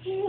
Do you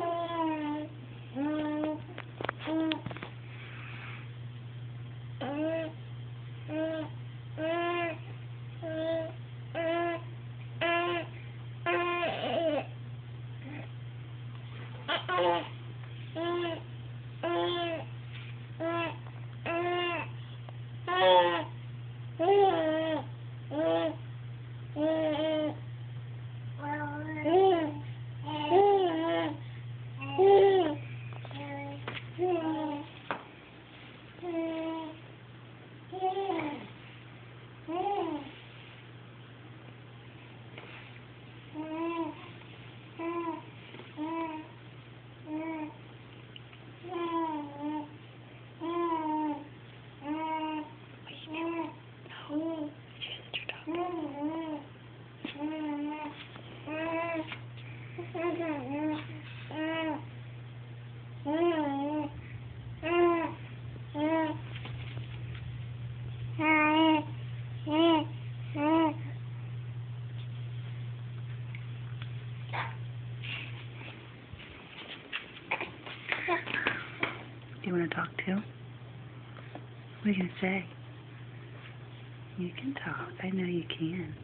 want to talk too? What are you going to say? You can talk. I know you can.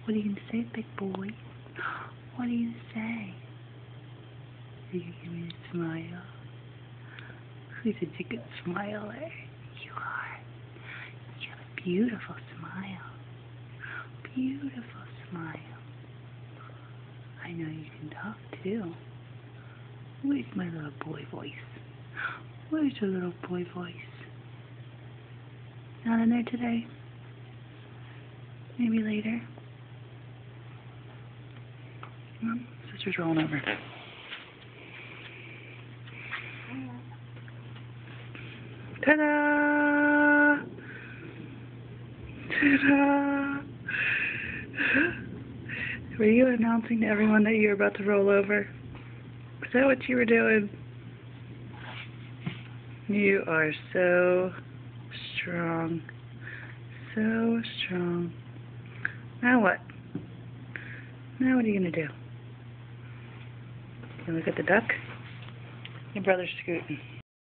What are you going to say, big boy? What are you going to say? Are you going to give me a smile? Who's such a good smiler? You are. You have a beautiful smile. Beautiful smile. I know you can talk too. Where's my little boy voice? Where's your little boy voice? Not in there today? Maybe later? Sister's rolling over. Ta-da! Ta-da! Were you announcing to everyone that you were about to roll over? Is that what you were doing? You are so strong. So strong. Now what? Now what are you going to do? You look at the duck? Your brother's scooting.